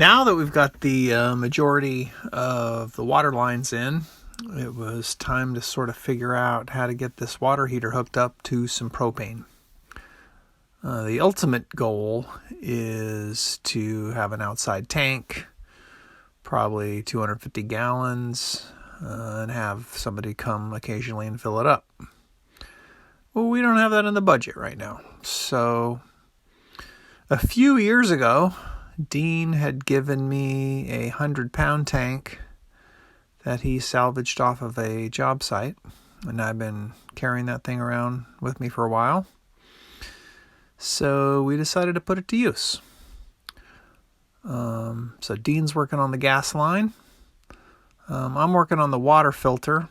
Now that we've got the majority of the water lines in, it was time to sort of figure out how to get this water heater hooked up to some propane. The ultimate goal is to have an outside tank, probably 250 gallons, and have somebody come occasionally and fill it up. Well, we don't have that in the budget right now. So a few years ago, Dean had given me a 100-pound tank that he salvaged off of a job site, and I've been carrying that thing around with me for a while. So we decided to put it to use. So Dean's working on the gas line. I'm working on the water filter.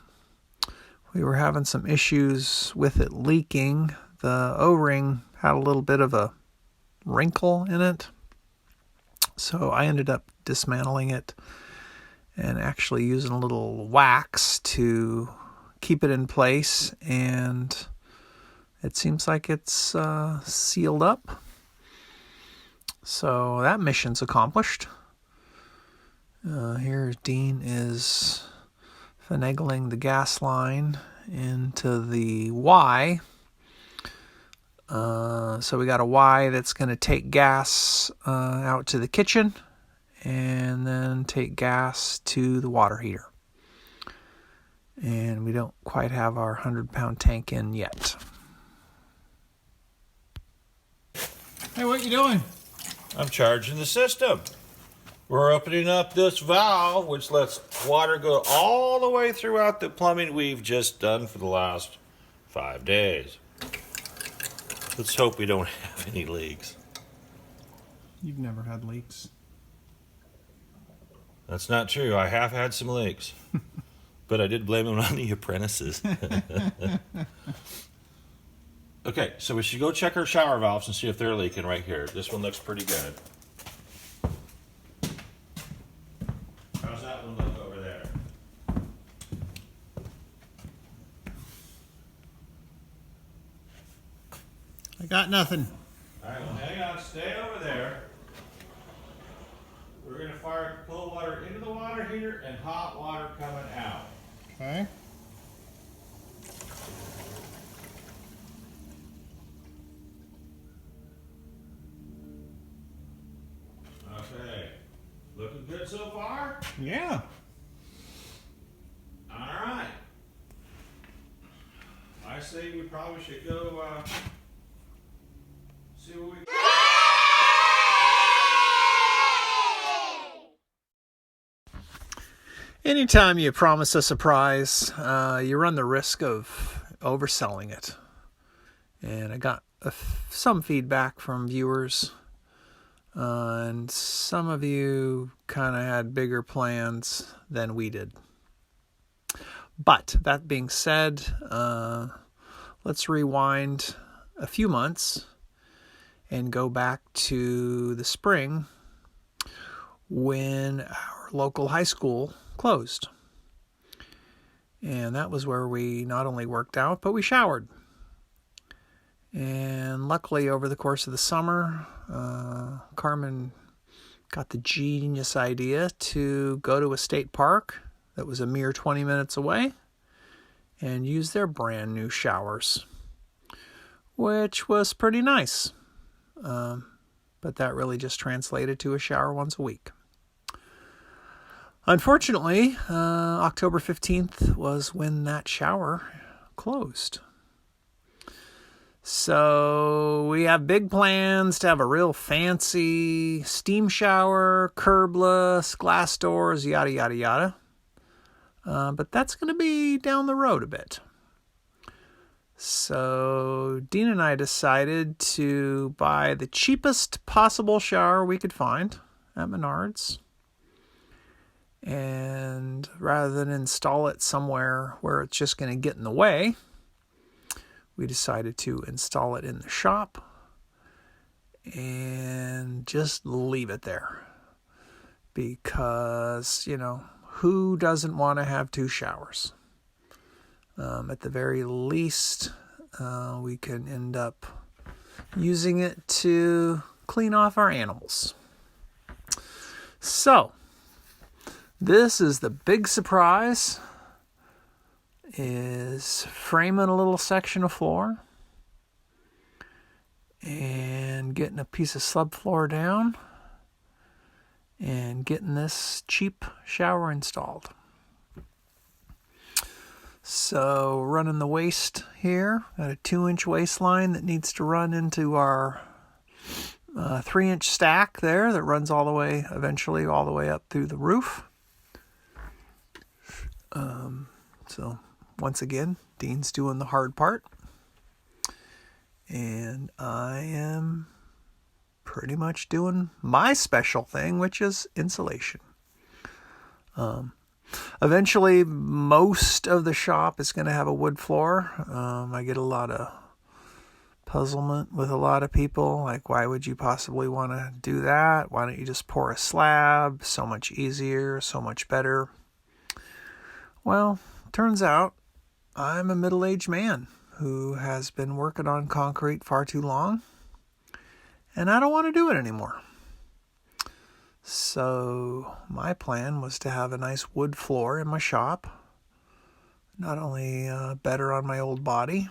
We were having some issues with it leaking. The O-ring had a little bit of a wrinkle in it. So I ended up dismantling it and actually using a little wax to keep it in place. And it seems like it's sealed up. So that mission's accomplished. Here Dean is finagling the gas line into the Y. So we got a Y that's going to take gas out to the kitchen and then take gas to the water heater. And we don't quite have our 100-pound tank in yet. Hey, what you doing? I'm charging the system. We're opening up this valve, which lets water go all the way throughout the plumbing we've just done for the last 5 days. Let's hope we don't have any leaks. You've never had leaks. That's not true. I have had some leaks. But I did blame them on the apprentices. Okay, so we should go check our shower valves and see if they're leaking right here. This one looks pretty good. How's that one look over there? I got nothing. All right, well, hang on. Stay over there. We're going to fire cold water into the water heater and hot water coming out. Okay. Okay. Looking good so far? Yeah. All right. I say we probably should go see what we... Anytime you promise a surprise, you run the risk of overselling it. And I got some feedback from viewers, and some of you kind of had bigger plans than we did. But that being said, let's rewind a few months and go back to the spring when our local high school closed. And that was where we not only worked out, but we showered. And luckily, over the course of the summer, Carmen got the genius idea to go to a state park that was a mere 20 minutes away and use their brand new showers, which was pretty nice. But that really just translated to a shower once a week. Unfortunately, October 15th was when that shower closed. So we have big plans to have a real fancy steam shower, curbless, glass doors, yada, yada, yada. But that's going to be down the road a bit. So Dean and I decided to buy the cheapest possible shower we could find at Menards. And rather than install it somewhere where it's just going to get in the way, we decided to install it in the shop and just leave it there. Because, who doesn't want to have two showers? At the very least, we can end up using it to clean off our animals. So, this is the big surprise, is framing a little section of floor and getting a piece of subfloor down and getting this cheap shower installed. So running the waste here, got a 2-inch waste line that needs to run into our 3-inch stack there that runs all the way, eventually all the way up through the roof. So once again, Dean's doing the hard part, and I am pretty much doing my special thing, which is insulation. Eventually, most of the shop is going to have a wood floor. I get a lot of puzzlement with a lot of people, like, why would you possibly want to do that? Why don't you just pour a slab? So much easier, so much better. Well, turns out I'm a middle-aged man who has been working on concrete far too long, and I don't want to do it anymore. So my plan was to have a nice wood floor in my shop. Not only better on my old body,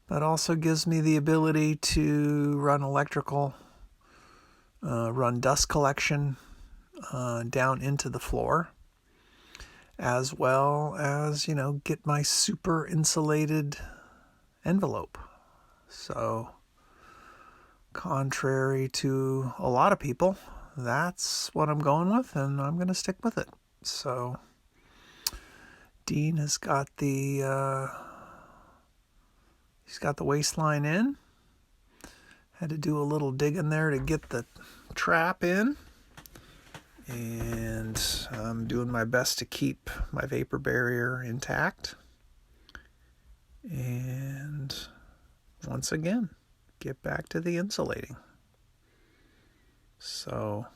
but also gives me the ability to run electrical, run dust collection down into the floor, as well as, get my super insulated envelope. So, contrary to a lot of people, that's what I'm going with, and I'm going to stick with it. So, Dean has got the he's got the waistline in. Had to do a little digging there to get the trap in, and I'm doing my best to keep my vapor barrier intact. And once again, get back to the insulating. So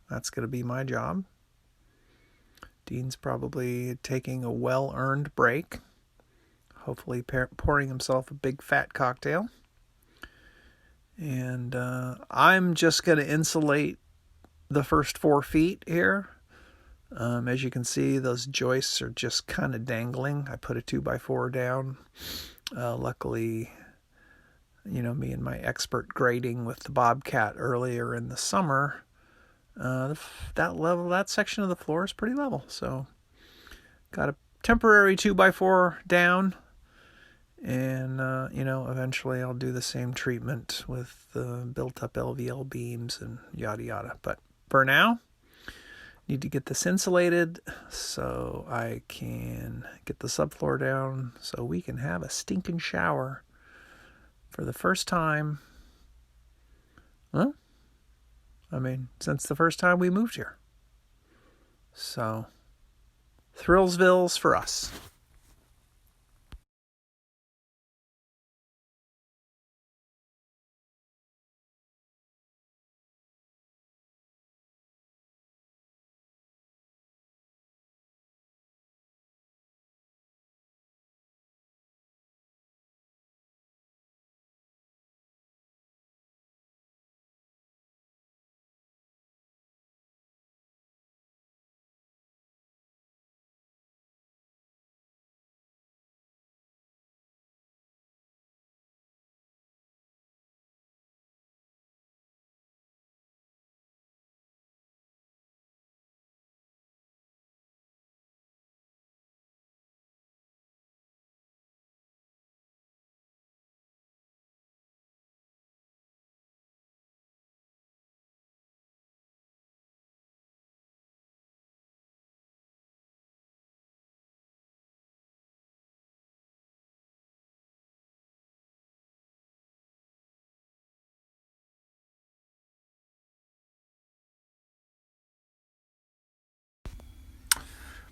that's going to be my job. Dean's probably taking a well-earned break, hopefully pouring himself a big fat cocktail. And I'm just going to insulate the first 4 feet here. As you can see, those joists are just kind of dangling. I put a 2x4 down. Luckily, me and my expert grading with the Bobcat earlier in the summer, that section of the floor is pretty level. So got a temporary 2x4 down, and eventually I'll do the same treatment with the built-up LVL beams and yada yada. But for now, need to get this insulated so I can get the subfloor down so we can have a stinking shower for the first time. Since the first time we moved here. So, Thrillsville's for us.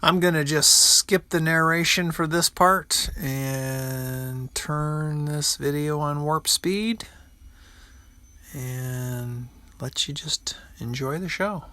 I'm going to just skip the narration for this part and turn this video on warp speed and let you just enjoy the show.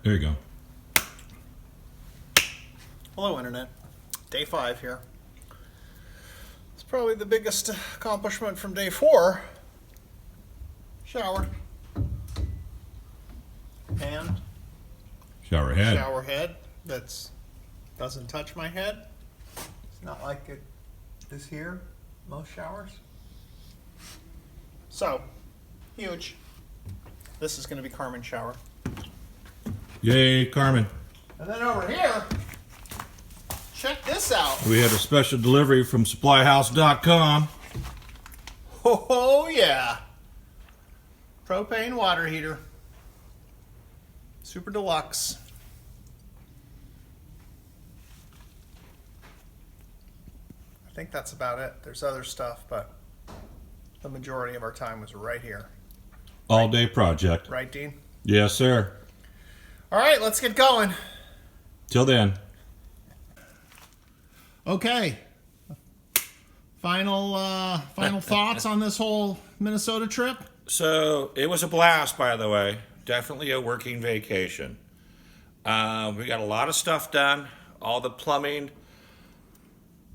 There you go. Hello, Internet. Day 5 here. It's probably the biggest accomplishment from day 4. Shower. And Shower head. shower head that's doesn't touch my head. It's not like it is here, most showers. So, huge. This is going to be Carmen's shower. Yay, Carmen. And then over here, check this out. We had a special delivery from supplyhouse.com. Oh yeah. Propane water heater. Super deluxe. I think that's about it. There's other stuff, but the majority of our time was right here. All day project. Right, Dean? Yes, sir. All right, let's get going. Till then. Okay. Final thoughts on this whole Minnesota trip? So it was a blast, by the way. Definitely a working vacation. We got a lot of stuff done. All the plumbing,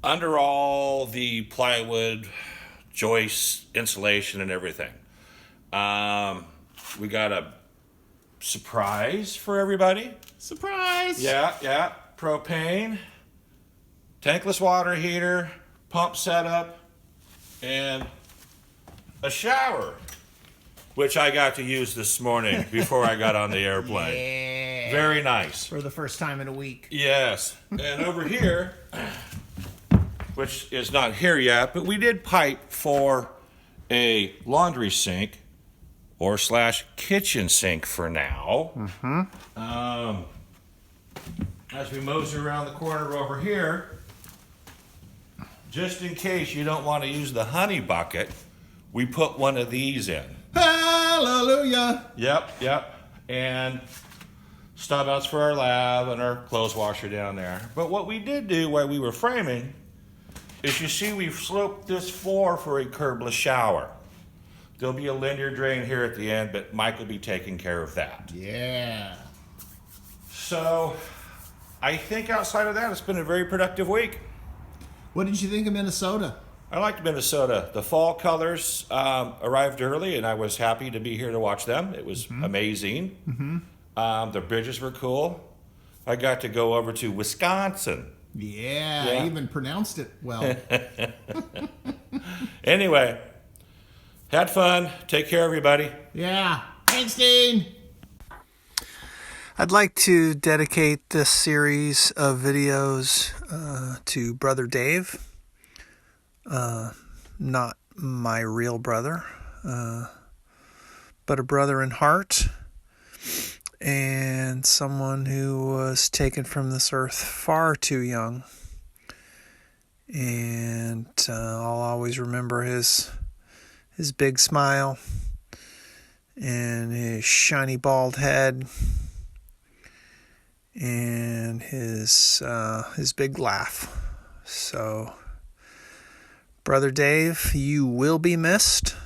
under all the plywood, joists, insulation, and everything. We got a surprise for everybody. Surprise! Yeah. Propane, tankless water heater, pump setup, and a shower, which I got to use this morning before I got on the airplane. Yeah. Very nice. For the first time in a week. Yes. And over here, which is not here yet, but we did pipe for a laundry sink or / kitchen sink for now. As we mosey around the corner over here, just in case you don't want to use the honey bucket, we put one of these in. Hallelujah! Yep. And stub outs for our lab and our clothes washer down there. But what we did do while we were framing is, you see, we've sloped this floor for a curbless shower. There'll be a linear drain here at the end, but Mike will be taking care of that. Yeah. So I think outside of that, it's been a very productive week. What did you think of Minnesota? I liked Minnesota. The fall colors arrived early, and I was happy to be here to watch them. It was amazing. The bridges were cool. I got to go over to Wisconsin. Yeah, Yeah. I even pronounced it well. Anyway, had fun. Take care, everybody. Yeah. Thanks, Dean. I'd like to dedicate this series of videos to Brother Dave. Not my real brother, but a brother in heart, and someone who was taken from this earth far too young. And I'll always remember his big smile and his shiny bald head and his big laugh. So, Brother Dave, you will be missed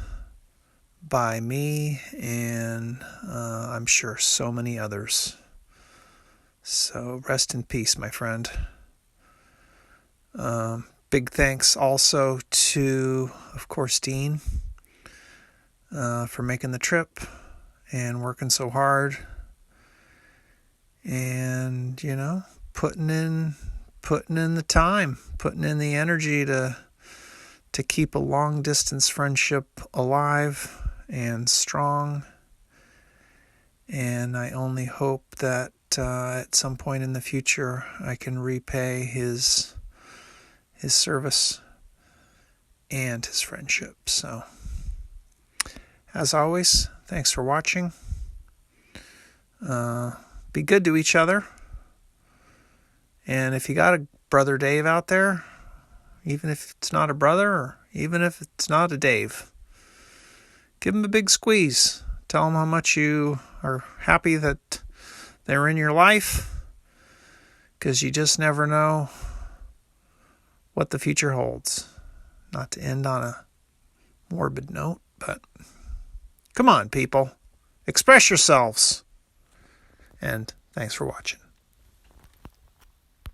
by me and I'm sure so many others. So rest in peace, my friend. Big thanks also to, of course, Dean for making the trip and working so hard and, putting in the time, putting in the energy to keep a long distance friendship alive and strong. And I only hope that at some point in the future I can repay his service and his friendship. So, as always, thanks for watching. Be good to each other. And if you got a Brother Dave out there, even if it's not a brother, or even if it's not a Dave, give him a big squeeze. Tell him how much you are happy that they're in your life, because you just never know what the future holds. Not to end on a morbid note, but come on, people. Express yourselves. And Thanks for watching.